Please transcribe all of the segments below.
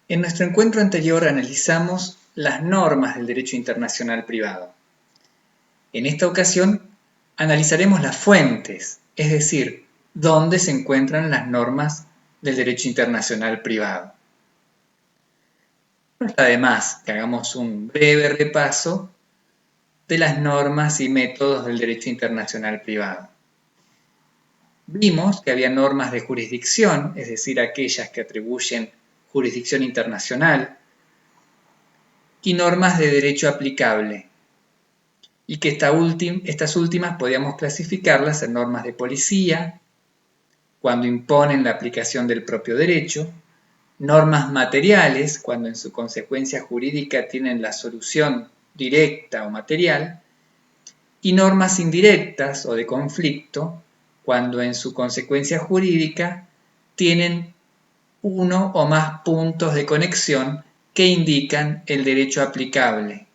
En nuestro encuentro anterior analizamos las normas del derecho internacional privado. En esta ocasión analizaremos las fuentes, es decir, dónde se encuentran las normas del derecho internacional privado. No está de más que hagamos un breve repaso de las normas y métodos del derecho internacional privado. Vimos que había normas de jurisdicción, es decir, aquellas que atribuyen jurisdicción internacional, y normas de derecho aplicable, y que estas últimas podíamos clasificarlas en normas de policía, cuando imponen la aplicación del propio derecho, normas materiales, cuando en su consecuencia jurídica tienen la solución directa o material, y normas indirectas o de conflicto, cuando en su consecuencia jurídica tienen uno o más puntos de conexión que indican el derecho aplicable.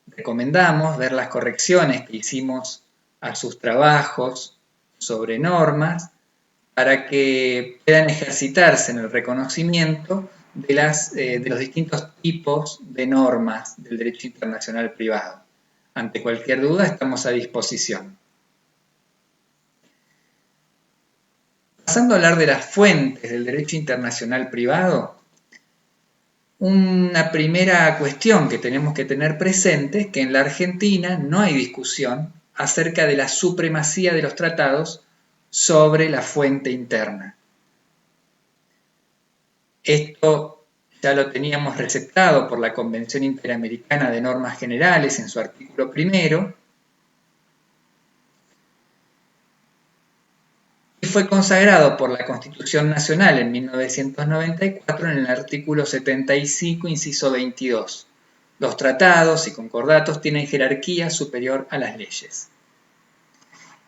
Recomendamos ver las correcciones que hicimos a sus trabajos sobre normas para que puedan ejercitarse en el reconocimiento de los distintos tipos de normas del derecho internacional privado. Ante cualquier duda estamos a disposición. Pasando a hablar de las fuentes del derecho internacional privado, una primera cuestión que tenemos que tener presente es que en la Argentina no hay discusión acerca de la supremacía de los tratados sobre la fuente interna. Esto ya lo teníamos receptado por la Convención Interamericana de Normas Generales en su artículo primero, y fue consagrado por la Constitución Nacional en 1994 en el artículo 75, inciso 22. Los tratados y concordatos tienen jerarquía superior a las leyes.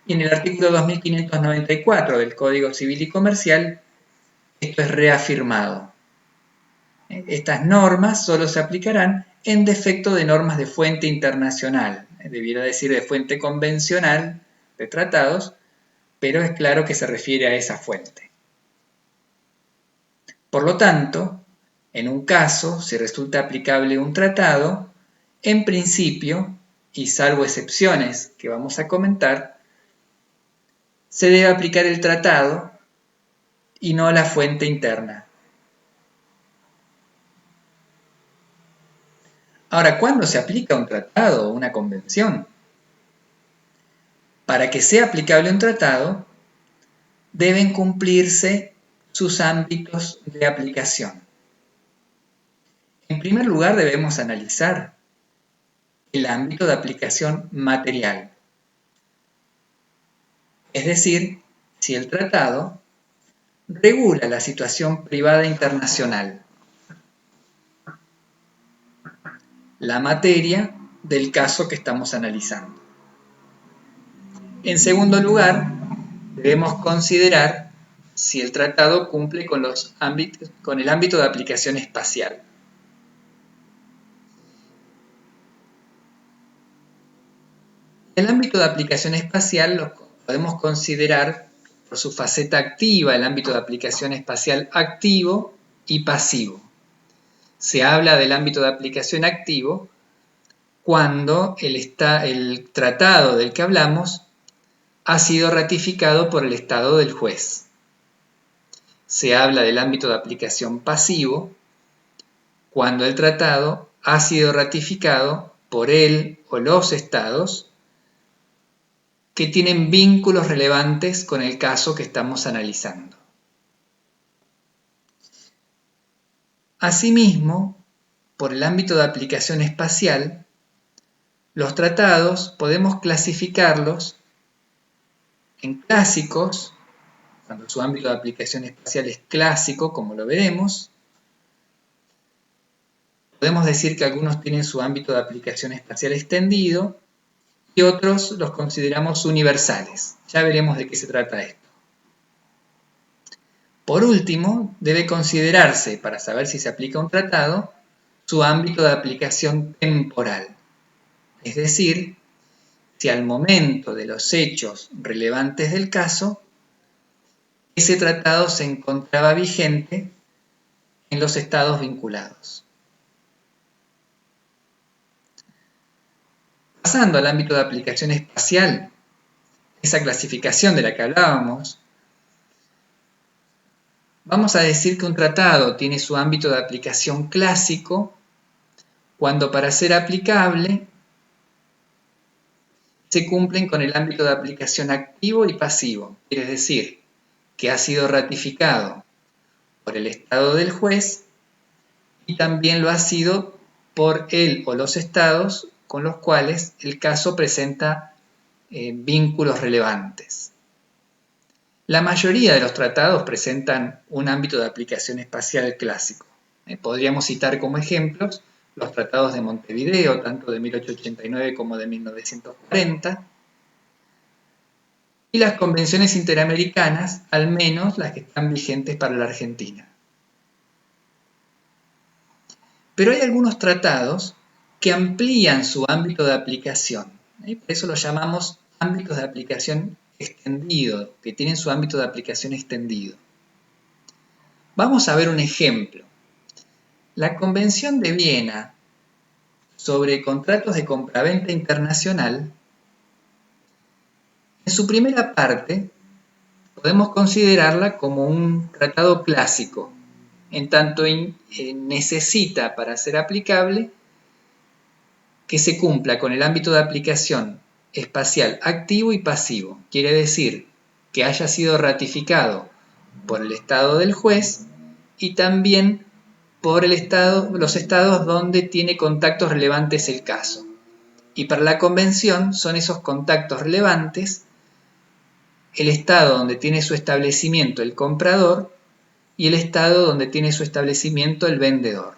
Y en el artículo 2594 del Código Civil y Comercial, esto es reafirmado. Estas normas solo se aplicarán en defecto de normas de fuente internacional, debiera decir de fuente convencional de tratados, pero es claro que se refiere a esa fuente. Por lo tanto, en un caso, si resulta aplicable un tratado, en principio, y salvo excepciones que vamos a comentar, se debe aplicar el tratado y no la fuente interna. Ahora, ¿cuándo se aplica un tratado o una convención? Para que sea aplicable un tratado, deben cumplirse sus ámbitos de aplicación. En primer lugar, debemos analizar el ámbito de aplicación material, es decir, si el tratado regula la situación privada internacional, la materia del caso que estamos analizando. En segundo lugar, debemos considerar si el tratado cumple con el ámbito de aplicación espacial. El ámbito de aplicación espacial lo podemos considerar por su faceta activa, el ámbito de aplicación espacial activo y pasivo. Se habla del ámbito de aplicación activo cuando el tratado del que hablamos ha sido ratificado por el estado del juez. Se habla del ámbito de aplicación pasivo cuando el tratado ha sido ratificado por él o los estados que tienen vínculos relevantes con el caso que estamos analizando. Asimismo, por el ámbito de aplicación espacial, los tratados podemos clasificarlos en clásicos, cuando su ámbito de aplicación espacial es clásico, como lo veremos. Podemos decir que algunos tienen su ámbito de aplicación espacial extendido y otros los consideramos universales. Ya veremos de qué se trata esto. Por último, debe considerarse, para saber si se aplica un tratado, su ámbito de aplicación temporal. Es decir, si al momento de los hechos relevantes del caso, ese tratado se encontraba vigente en los estados vinculados. Pasando al ámbito de aplicación espacial, esa clasificación de la que hablábamos, vamos a decir que un tratado tiene su ámbito de aplicación clásico cuando para ser aplicable se cumplen con el ámbito de aplicación activo y pasivo, es decir, que ha sido ratificado por el estado del juez y también lo ha sido por él o los estados con los cuales el caso presenta vínculos relevantes. La mayoría de los tratados presentan un ámbito de aplicación espacial clásico. Podríamos citar como ejemplos los tratados de Montevideo, tanto de 1889 como de 1940, y las convenciones interamericanas, al menos las que están vigentes para la Argentina. Pero hay algunos tratados que amplían su ámbito de aplicación, por eso los llamamos ámbitos de aplicación extendido, que tienen su ámbito de aplicación extendido. Vamos a ver un ejemplo. La Convención de Viena sobre contratos de compraventa internacional, en su primera parte podemos considerarla como un tratado clásico, en tanto necesita para ser aplicable que se cumpla con el ámbito de aplicación espacial activo y pasivo. Quiere decir que haya sido ratificado por el estado del juez y también por los estados donde tiene contactos relevantes el caso. Y para la convención son esos contactos relevantes el estado donde tiene su establecimiento el comprador y el estado donde tiene su establecimiento el vendedor.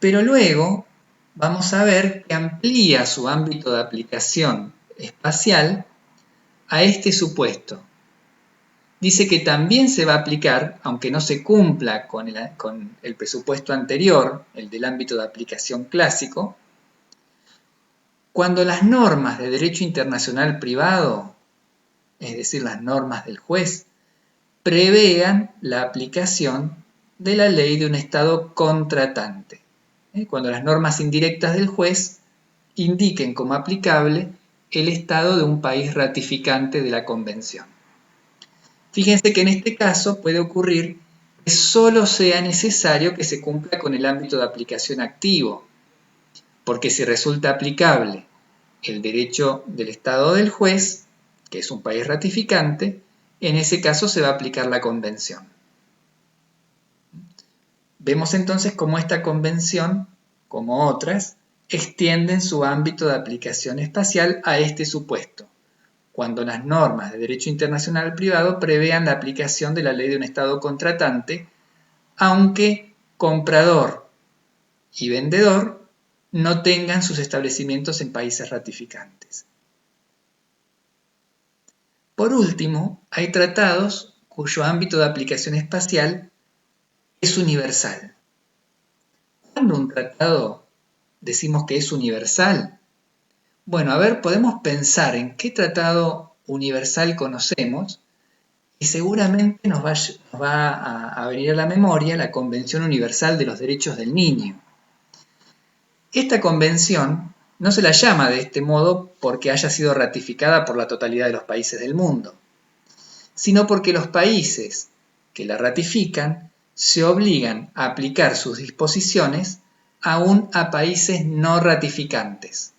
Pero luego vamos a ver que amplía su ámbito de aplicación espacial a este supuesto. Dice que también se va a aplicar, aunque no se cumpla con el presupuesto anterior, el del ámbito de aplicación clásico, cuando las normas de derecho internacional privado, es decir, las normas del juez, prevean la aplicación de la ley de un estado contratante. Cuando las normas indirectas del juez indiquen como aplicable el estado de un país ratificante de la convención. Fíjense que en este caso puede ocurrir que solo sea necesario que se cumpla con el ámbito de aplicación activo, porque si resulta aplicable el derecho del estado del juez, que es un país ratificante, en ese caso se va a aplicar la convención. Vemos entonces cómo esta convención, como otras, extienden su ámbito de aplicación espacial a este supuesto, cuando las normas de derecho internacional privado prevean la aplicación de la ley de un estado contratante, aunque comprador y vendedor no tengan sus establecimientos en países ratificantes. Por último, hay tratados cuyo ámbito de aplicación espacial es universal. ¿Cuándo un tratado decimos que es universal? Bueno, a ver, podemos pensar en qué tratado universal conocemos y seguramente nos va a venir a la memoria la Convención Universal de los Derechos del Niño. Esta convención no se la llama de este modo porque haya sido ratificada por la totalidad de los países del mundo, sino porque los países que la ratifican se obligan a aplicar sus disposiciones aún a países no ratificantes.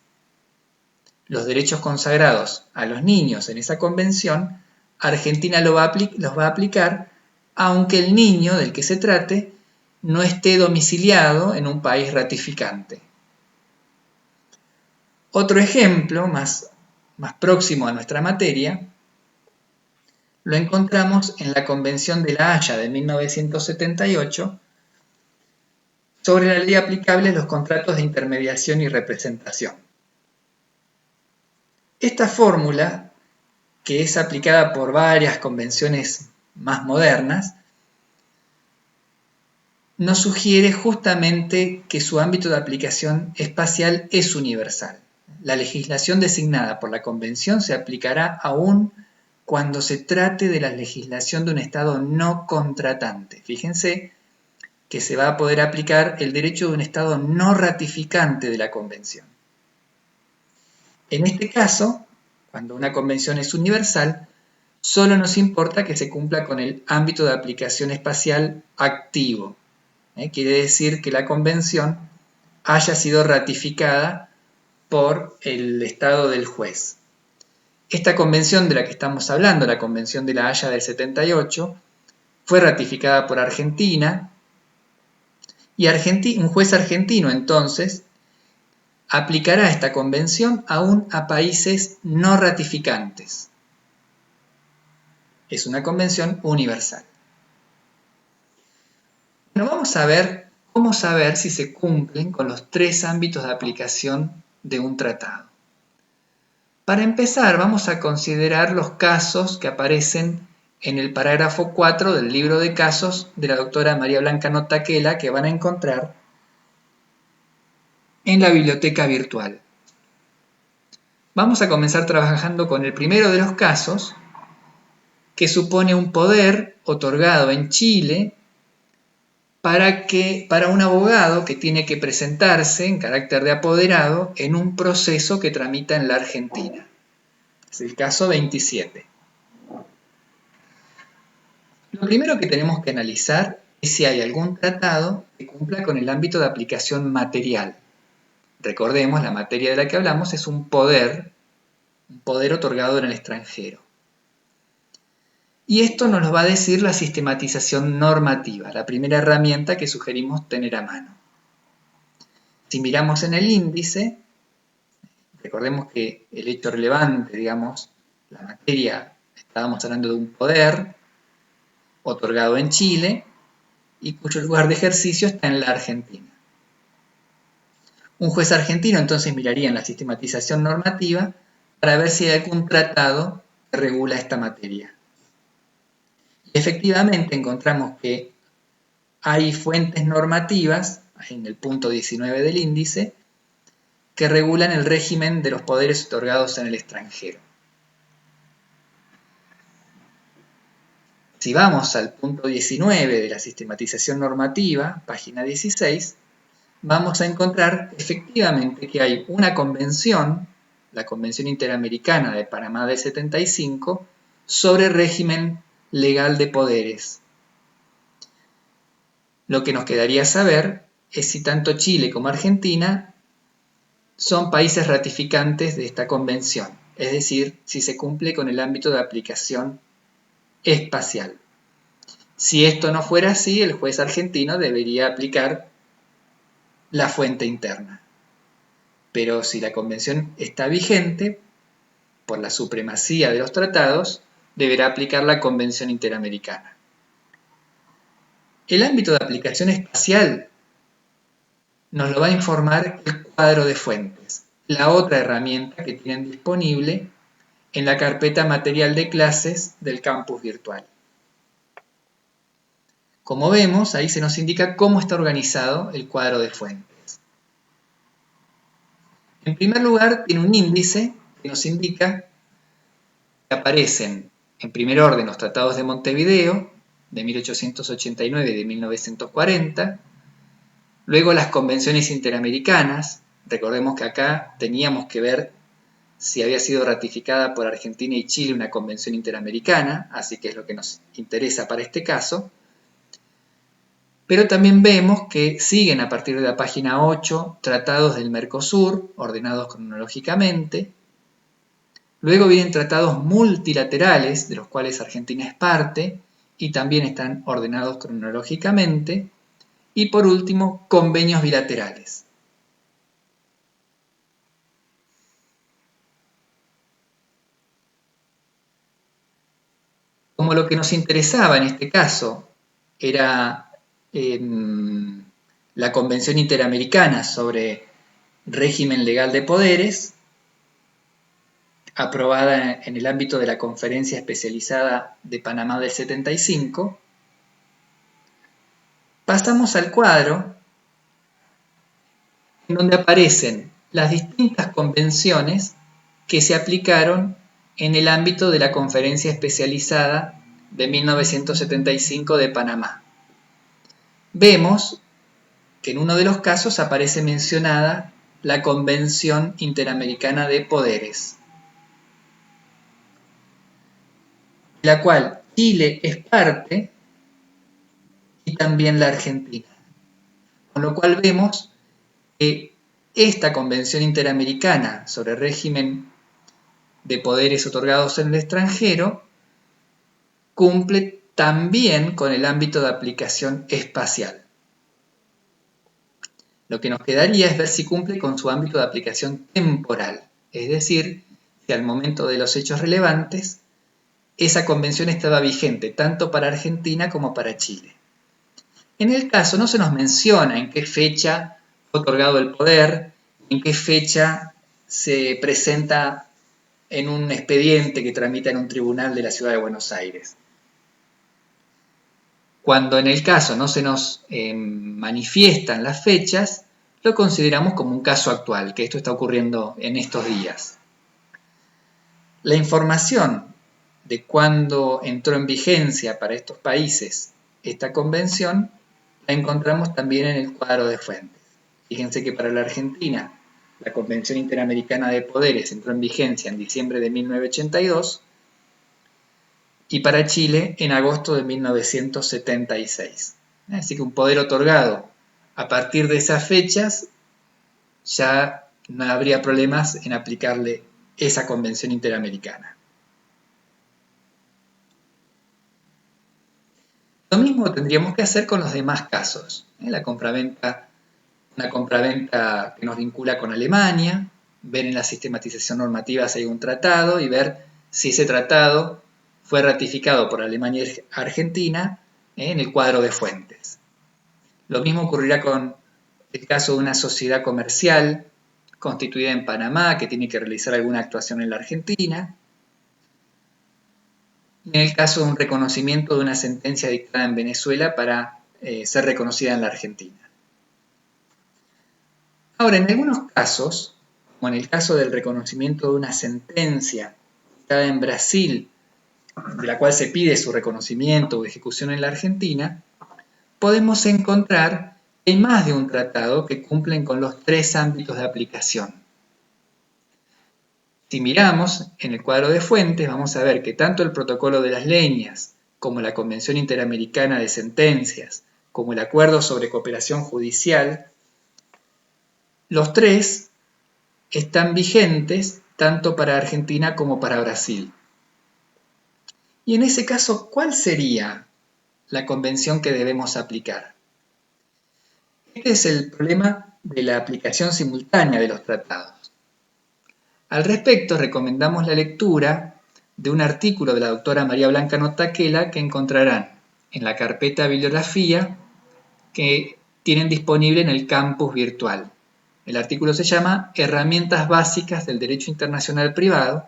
Los derechos consagrados a los niños en esa convención, Argentina los va a aplicar aunque el niño del que se trate no esté domiciliado en un país ratificante. Otro ejemplo más próximo a nuestra materia lo encontramos en la Convención de La Haya de 1978 sobre la ley aplicable a los contratos de intermediación y representación. Esta fórmula, que es aplicada por varias convenciones más modernas, nos sugiere justamente que su ámbito de aplicación espacial es universal. La legislación designada por la convención se aplicará aún cuando se trate de la legislación de un Estado no contratante. Fíjense que se va a poder aplicar el derecho de un Estado no ratificante de la Convención. En este caso, cuando una convención es universal, solo nos importa que se cumpla con el ámbito de aplicación espacial activo. Quiere decir que la convención haya sido ratificada por el estado del juez. Esta convención de la que estamos hablando, la Convención de La Haya del 78, fue ratificada por Argentina y un juez argentino entonces aplicará esta convención aún a países no ratificantes. Es una convención universal. Bueno, vamos a ver cómo saber si se cumplen con los tres ámbitos de aplicación de un tratado. Para empezar, vamos a considerar los casos que aparecen en el parágrafo 4 del libro de casos de la doctora María Blanca Notaquela, que van a encontrar en la biblioteca virtual. Vamos a comenzar trabajando con el primero de los casos, que supone un poder otorgado en Chile para un abogado que tiene que presentarse en carácter de apoderado en un proceso que tramita en la Argentina. Es el caso 27. Lo primero que tenemos que analizar es si hay algún tratado que cumpla con el ámbito de aplicación material. Recordemos, la materia de la que hablamos es un poder otorgado en el extranjero. Y esto nos lo va a decir la sistematización normativa, la primera herramienta que sugerimos tener a mano. Si miramos en el índice, recordemos que el hecho relevante, digamos, la materia, estábamos hablando de un poder otorgado en Chile y cuyo lugar de ejercicio está en la Argentina. Un juez argentino entonces miraría en la sistematización normativa para ver si hay algún tratado que regula esta materia. Y efectivamente encontramos que hay fuentes normativas, en el punto 19 del índice, que regulan el régimen de los poderes otorgados en el extranjero. Si vamos al punto 19 de la sistematización normativa, página 16, vamos a encontrar efectivamente que hay una convención, la Convención Interamericana de Panamá del 75, sobre régimen legal de poderes. Lo que nos quedaría saber es si tanto Chile como Argentina son países ratificantes de esta convención, es decir, si se cumple con el ámbito de aplicación espacial. Si esto no fuera así, el juez argentino debería aplicar la fuente interna. Pero si la convención está vigente, por la supremacía de los tratados, deberá aplicar la Convención Interamericana. El ámbito de aplicación espacial nos lo va a informar el cuadro de fuentes, la otra herramienta que tienen disponible en la carpeta material de clases del campus virtual. Como vemos, ahí se nos indica cómo está organizado el cuadro de fuentes. En primer lugar, tiene un índice que nos indica que aparecen en primer orden los tratados de Montevideo, de 1889 y de 1940, luego las convenciones interamericanas, recordemos que acá teníamos que ver si había sido ratificada por Argentina y Chile una convención interamericana, así que es lo que nos interesa para este caso. Pero también vemos que siguen a partir de la página 8 tratados del Mercosur, ordenados cronológicamente. Luego vienen tratados multilaterales, de los cuales Argentina es parte, y también están ordenados cronológicamente. Y por último, convenios bilaterales. Como lo que nos interesaba en este caso era la Convención Interamericana sobre régimen legal de poderes, aprobada en el ámbito de la Conferencia Especializada de Panamá del 75, pasamos al cuadro en donde aparecen las distintas convenciones que se aplicaron en el ámbito de la Conferencia Especializada de 1975 de Panamá. Vemos que en uno de los casos aparece mencionada la Convención Interamericana de Poderes, de la cual Chile es parte y también la Argentina. Con lo cual vemos que esta Convención Interamericana sobre régimen de poderes otorgados en el extranjero cumple también con el ámbito de aplicación espacial. Lo que nos quedaría es ver si cumple con su ámbito de aplicación temporal, es decir, si al momento de los hechos relevantes esa convención estaba vigente tanto para Argentina como para Chile. En el caso no se nos menciona en qué fecha fue otorgado el poder, en qué fecha se presenta en un expediente que tramita en un tribunal de la ciudad de Buenos Aires. Cuando en el caso no se nos manifiestan las fechas, lo consideramos como un caso actual, que esto está ocurriendo en estos días. La información de cuándo entró en vigencia para estos países esta convención la encontramos también en el cuadro de fuentes. Fíjense que para la Argentina la Convención Interamericana de Poderes entró en vigencia en diciembre de 1982 y para Chile en agosto de 1976. Así que un poder otorgado a partir de esas fechas ya no habría problemas en aplicarle esa Convención Interamericana. Lo mismo tendríamos que hacer con los demás casos. Una compraventa que nos vincula con Alemania, ver en la sistematización normativa si hay un tratado y ver si ese tratado fue ratificado por Alemania y Argentina en el cuadro de fuentes. Lo mismo ocurrirá con el caso de una sociedad comercial constituida en Panamá que tiene que realizar alguna actuación en la Argentina. En el caso de un reconocimiento de una sentencia dictada en Venezuela para ser reconocida en la Argentina. Ahora, en algunos casos, como en el caso del reconocimiento de una sentencia dictada en Brasil, de la cual se pide su reconocimiento o ejecución en la Argentina, podemos encontrar que hay más de un tratado que cumplen con los tres ámbitos de aplicación. Si miramos en el cuadro de fuentes, vamos a ver que tanto el Protocolo de las Leñas, como la Convención Interamericana de Sentencias, como el Acuerdo sobre Cooperación Judicial, los tres están vigentes tanto para Argentina como para Brasil. Y en ese caso, ¿cuál sería la convención que debemos aplicar? Este es el problema de la aplicación simultánea de los tratados. Al respecto, recomendamos la lectura de un artículo de la doctora María Blanca Notaquela que encontrarán en la carpeta bibliografía que tienen disponible en el campus virtual. El artículo se llama Herramientas básicas del derecho internacional privado.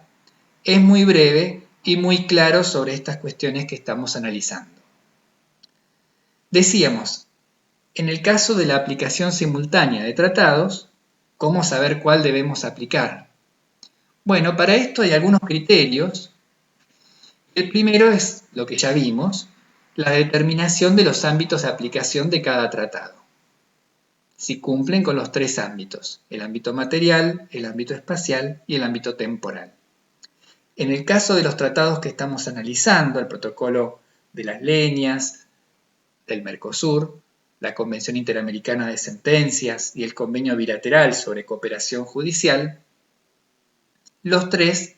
Es muy breve y muy claro sobre estas cuestiones que estamos analizando. Decíamos, en el caso de la aplicación simultánea de tratados, ¿cómo saber cuál debemos aplicar? Bueno, para esto hay algunos criterios. El primero es lo que ya vimos, la determinación de los ámbitos de aplicación de cada tratado. Si cumplen con los tres ámbitos, el ámbito material, el ámbito espacial y el ámbito temporal. En el caso de los tratados que estamos analizando, el Protocolo de las Leñas, del Mercosur, la Convención Interamericana de Sentencias y el Convenio Bilateral sobre Cooperación Judicial, los tres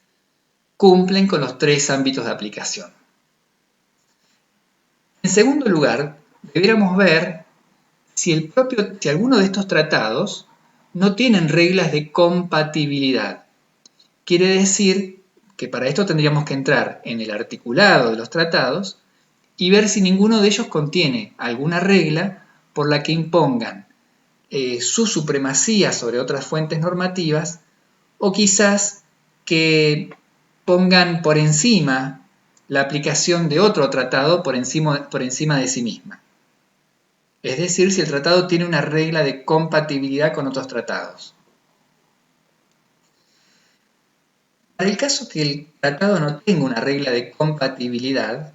cumplen con los tres ámbitos de aplicación. En segundo lugar, debiéramos ver si alguno de estos tratados no tienen reglas de compatibilidad. Quiere decir que para esto tendríamos que entrar en el articulado de los tratados y ver si ninguno de ellos contiene alguna regla por la que impongan su supremacía sobre otras fuentes normativas o quizás que pongan por encima la aplicación de otro tratado por encima de sí misma. Es decir, si el tratado tiene una regla de compatibilidad con otros tratados. Para el caso que el tratado no tenga una regla de compatibilidad,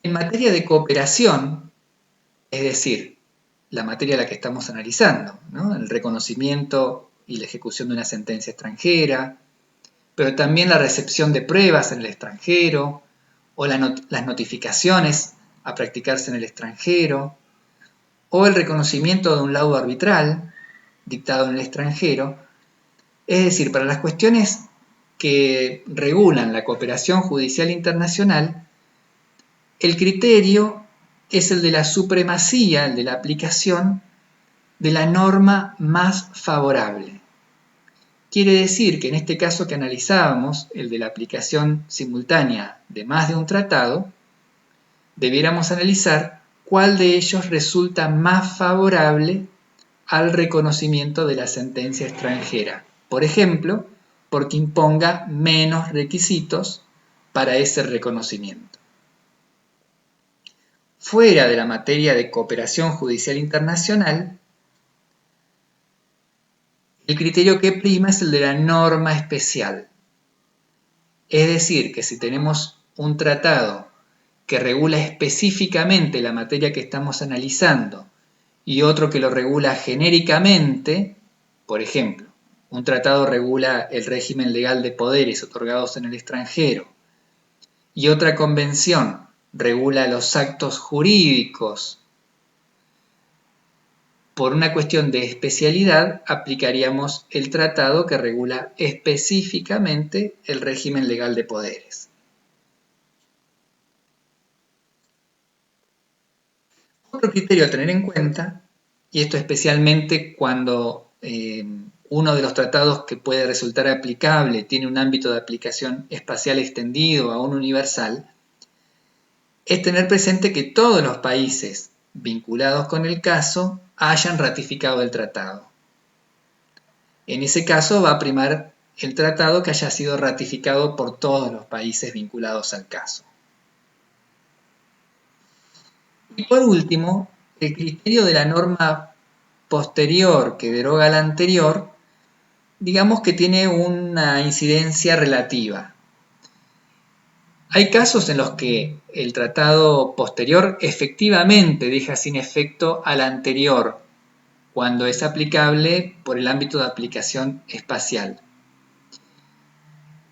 en materia de cooperación, es decir, la materia a la que estamos analizando, ¿no? El reconocimiento y la ejecución de una sentencia extranjera, pero también la recepción de pruebas en el extranjero o las notificaciones a practicarse en el extranjero, o el reconocimiento de un laudo arbitral dictado en el extranjero. Es decir, para las cuestiones que regulan la cooperación judicial internacional, el criterio es el de la supremacía, el de la aplicación de la norma más favorable. Quiere decir que en este caso que analizábamos, el de la aplicación simultánea de más de un tratado, debiéramos analizar cuál de ellos resulta más favorable al reconocimiento de la sentencia extranjera. Por ejemplo, porque imponga menos requisitos para ese reconocimiento. Fuera de la materia de cooperación judicial internacional, el criterio que prima es el de la norma especial. Es decir, que si tenemos un tratado que regula específicamente la materia que estamos analizando y otro que lo regula genéricamente, por ejemplo, un tratado regula el régimen legal de poderes otorgados en el extranjero y otra convención regula los actos jurídicos. Por una cuestión de especialidad, aplicaríamos el tratado que regula específicamente el régimen legal de poderes. Otro criterio a tener en cuenta, y esto especialmente cuando uno de los tratados que puede resultar aplicable tiene un ámbito de aplicación espacial extendido a un universal, es tener presente que todos los países vinculados con el caso hayan ratificado el tratado. En ese caso va a primar el tratado que haya sido ratificado por todos los países vinculados al caso. Y por último, el criterio de la norma posterior que deroga la anterior, digamos que tiene una incidencia relativa. Hay casos en los que el tratado posterior efectivamente deja sin efecto al anterior, cuando es aplicable por el ámbito de aplicación espacial.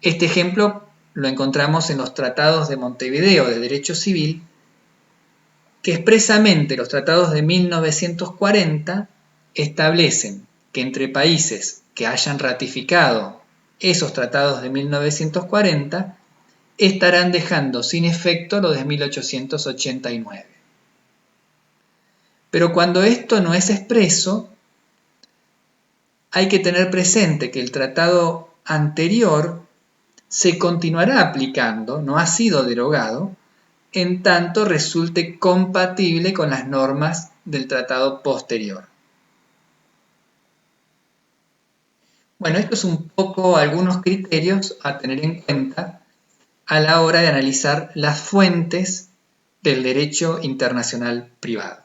Este ejemplo lo encontramos en los tratados de Montevideo de Derecho Civil, que expresamente los tratados de 1940 establecen que entre países que hayan ratificado esos tratados de 1940 estarán dejando sin efecto los de 1889. Pero cuando esto no es expreso, hay que tener presente que el tratado anterior se continuará aplicando, no ha sido derogado, en tanto resulte compatible con las normas del tratado posterior. Bueno, esto es un poco algunos criterios a tener en cuenta a la hora de analizar las fuentes del derecho internacional privado.